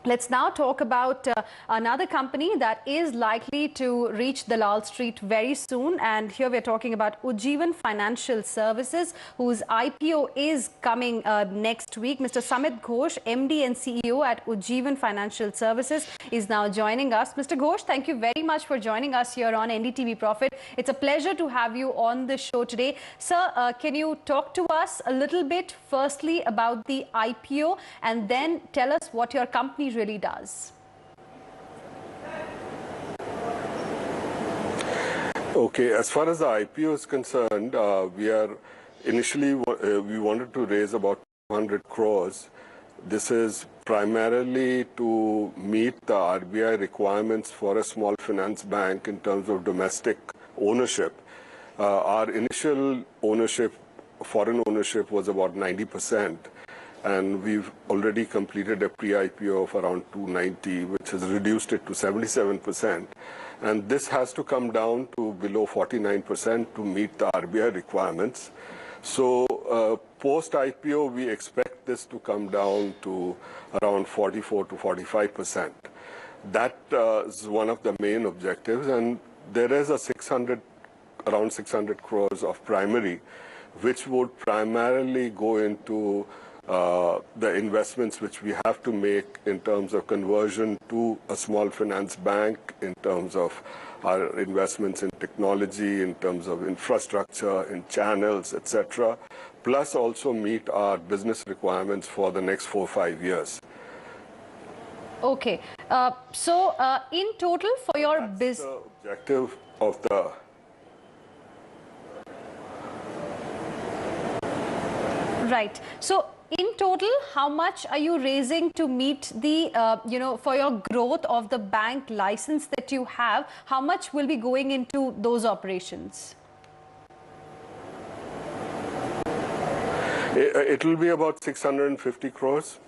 Let's now talk about another company that is likely to reach the Lal Street very soon. And here we're talking about Ujjivan Financial Services, whose IPO is coming next week. Mr. Samit Ghosh, MD and CEO at Ujjivan Financial Services, is now joining us. Mr. Ghosh, thank you very much for joining us here on NDTV Profit. It's a pleasure to have you on the show today. Sir, can you talk to us a little bit, firstly, about the IPO, and then tell us what your company really does? Okay, as far as the IPO is concerned, we wanted to raise about 200 crores. This is primarily to meet the RBI requirements for a small finance bank in terms of domestic ownership. Our initial ownership, foreign ownership, was about 90%. And we've already completed a pre-IPO of around 290, which has reduced it to 77%. And this has to come down to below 49% to meet the RBI requirements. So post-IPO, we expect this to come down to around 44 to 45%. That is one of the main objectives. And there is around 600 crores of primary, which would primarily go into the investments which we have to make in terms of conversion to a small finance bank, in terms of our investments in technology, in terms of infrastructure, in channels, etc., plus also meet our business requirements for the next 4 or 5 years. Okay. So in total for your business... the objective of the... Right. So in total, how much are you raising to meet the, for your growth of the bank license that you have? How much will be going into those operations? It will be about 650 crores.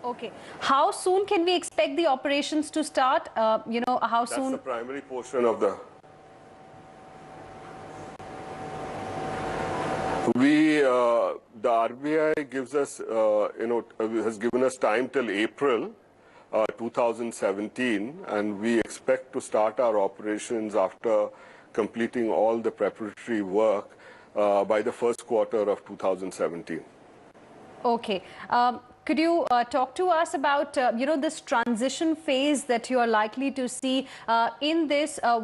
Okay. How soon can we expect the operations to start? How soon? That's the primary portion of the... The RBI gives us, has given us time till April 2017, and we expect to start our operations after completing all the preparatory work by the first quarter of 2017. Okay. Could you talk to us about, this transition phase that you are likely to see in this? A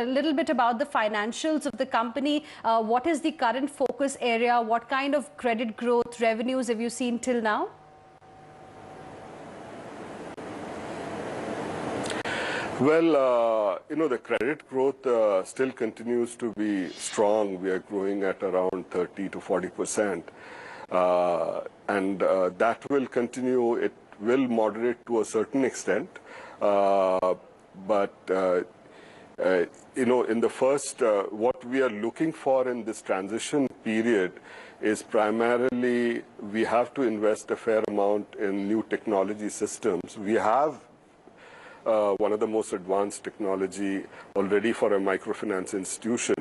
little bit about the financials of the company. What is the current focus area? What kind of credit growth revenues have you seen till now? Well, the credit growth still continues to be strong. We are growing at around 30 to 40%. And that will continue. It will moderate to a certain extent. But in the first, what we are looking for in this transition period is primarily we have to invest a fair amount in new technology systems. We have one of the most advanced technology already for a microfinance institution.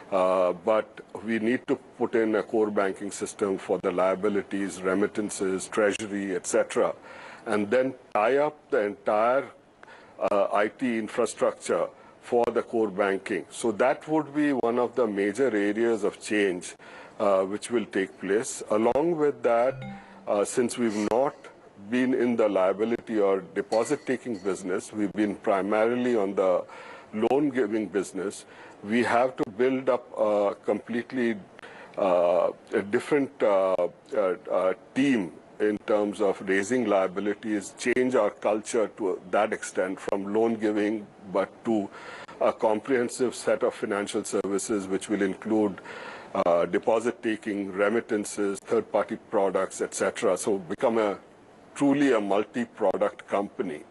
But we need to put in a core banking system for the liabilities, remittances, treasury, etc., and then tie up the entire IT infrastructure for the core banking. So that would be one of the major areas of change which will take place. Along with that, since we've not been in the liability or deposit-taking business, we've been primarily on the loan-giving business. We have to build up a completely a different team in terms of raising liabilities, change our culture to that extent from loan giving, but to a comprehensive set of financial services, which will include deposit taking, remittances, third-party products, etc. So become truly a multi-product company,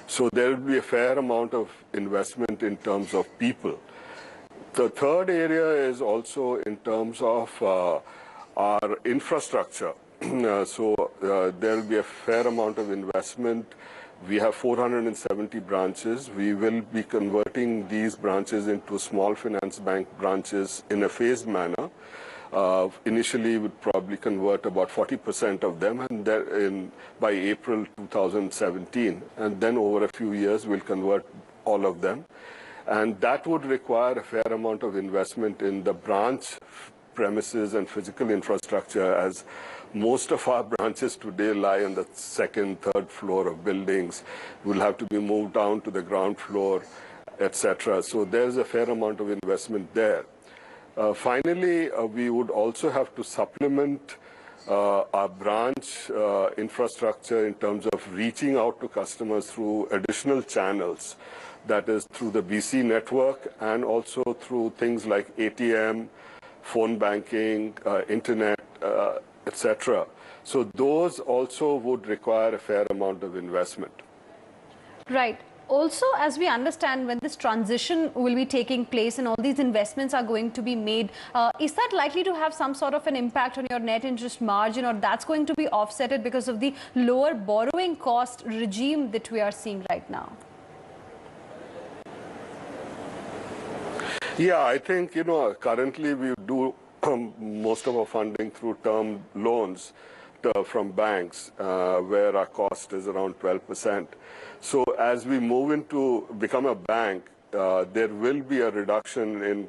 So there will be a fair amount of investment in terms of people. The third area is also in terms of our infrastructure. So there will be a fair amount of investment. We have 470 branches. We will be converting these branches into small finance bank branches in a phased manner. Initially, would probably convert about 40% of them, and by April 2017, and then over a few years, we'll convert all of them. And that would require a fair amount of investment in the branch premises and physical infrastructure, as most of our branches today lie on the second, third floor of buildings. Will have to be moved down to the ground floor, etc. So there's a fair amount of investment there. Finally, we would also have to supplement our branch infrastructure in terms of reaching out to customers through additional channels. That is through the BC network and also through things like ATM, phone banking, internet, etc. So those also would require a fair amount of investment. Right. Also, as we understand, when this transition will be taking place and all these investments are going to be made, is that likely to have some sort of an impact on your net interest margin, or that's going to be offsetted because of the lower borrowing cost regime that we are seeing right now? Yeah, I think, currently we do most of our funding through term loans from banks, where our cost is around 12%. So as we move into become a bank, there will be a reduction in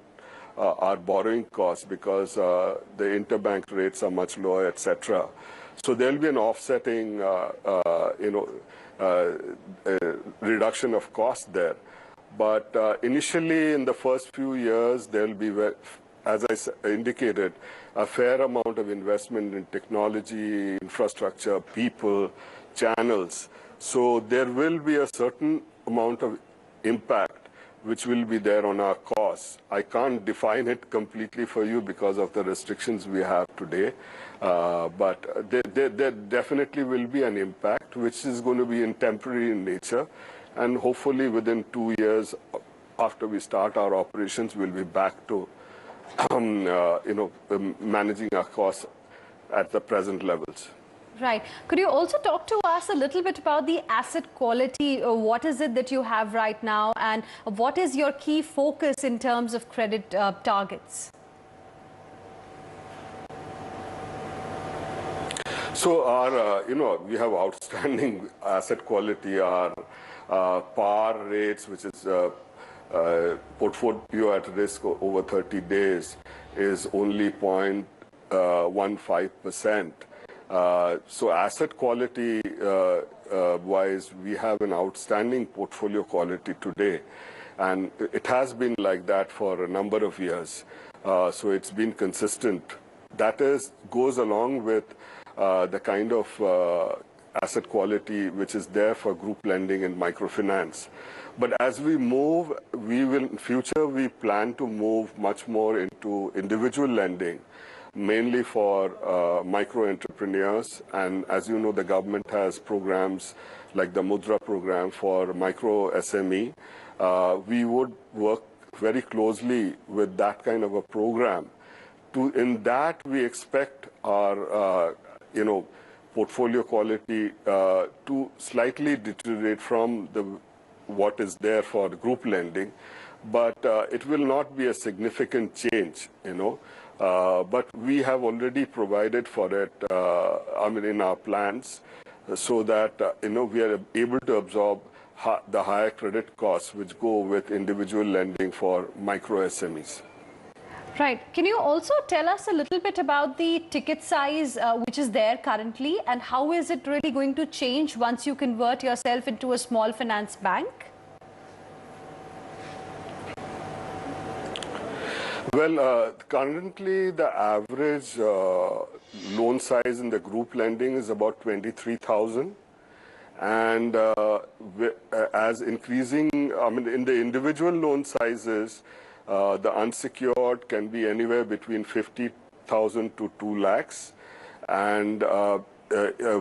our borrowing costs because the interbank rates are much lower, etc. So there will be an offsetting, reduction of cost there. But initially, in the first few years, there will be, as I indicated, a fair amount of investment in technology, infrastructure, people, channels. So there will be a certain amount of impact which will be there on our costs. I can't define it completely for you because of the restrictions we have today, but there definitely will be an impact which is going to be temporary in nature, and hopefully within 2 years after we start our operations, we'll be back to managing our costs at the present levels. Right. Could you also talk to us a little bit about the asset quality? What is it that you have right now, and what is your key focus in terms of credit targets? So our, we have outstanding asset quality. Our PAR rates, which is portfolio at risk over 30 days, is only 0.15%. So asset quality wise, we have an outstanding portfolio quality today, and it has been like that for a number of years. So it's been consistent. That goes along with the kind of asset quality which is there for group lending and microfinance. But as we move, in future we plan to move much more into individual lending, mainly for micro entrepreneurs. And as you know, the government has programs like the Mudra program for micro SME. We would work very closely with that kind of a program. In that, we expect our portfolio quality to slightly deteriorate from what is there for the group lending, but it will not be a significant change, but we have already provided for it, in our plans, so that, we are able to absorb the higher credit costs which go with individual lending for micro SMEs. Right. Can you also tell us a little bit about the ticket size which is there currently, and how is it really going to change once you convert yourself into a small finance bank? Well, currently the average loan size in the group lending is about 23,000, and as increasing, in the individual loan sizes, the unsecured can be anywhere between 50,000 to 2 lakhs, and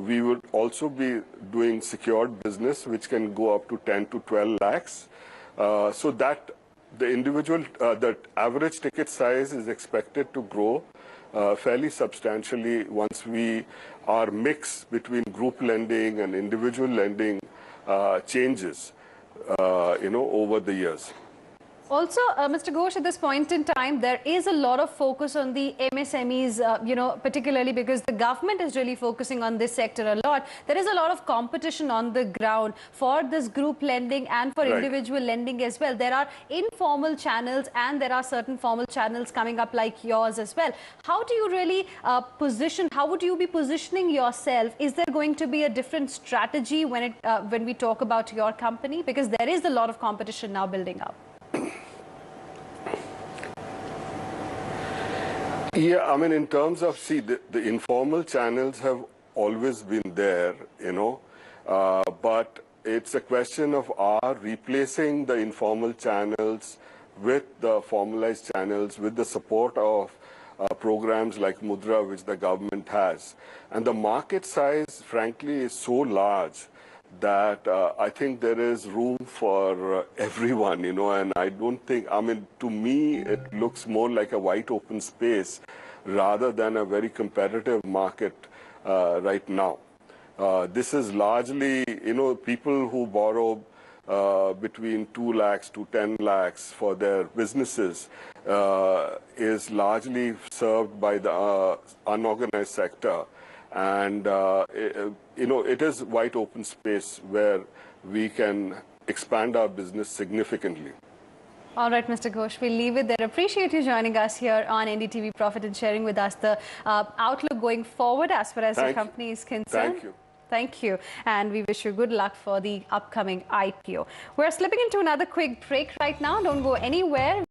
we would also be doing secured business which can go up to 10 to 12 lakhs. So that the average ticket size is expected to grow fairly substantially once our mix between group lending and individual lending changes, over the years. Also, Mr. Ghosh, at this point in time, there is a lot of focus on the MSMEs, particularly because the government is really focusing on this sector a lot. There is a lot of competition on the ground for this group lending and for individual lending as well. There are informal channels and there are certain formal channels coming up like yours as well. How do you really how would you be positioning yourself? Is there going to be a different strategy when we talk about your company? Because there is a lot of competition now building up. Yeah, I mean, in terms of, see, the informal channels have always been there, but it's a question of our replacing the informal channels with the formalized channels, with the support of programs like Mudra, which the government has. And the market size, frankly, is so large that I think there is room for everyone, and I don't think, I mean, to me, it looks more like a wide open space rather than a very competitive market right now. This is largely, people who borrow between 2 lakhs to 10 lakhs for their businesses is largely served by the unorganized sector. And, it is wide open space where we can expand our business significantly. All right, Mr. Ghosh, we'll leave it there. Appreciate you joining us here on NDTV Profit and sharing with us the outlook going forward as far as your company is concerned. Thank you. Thank you. And we wish you good luck for the upcoming IPO. We're slipping into another quick break right now. Don't go anywhere.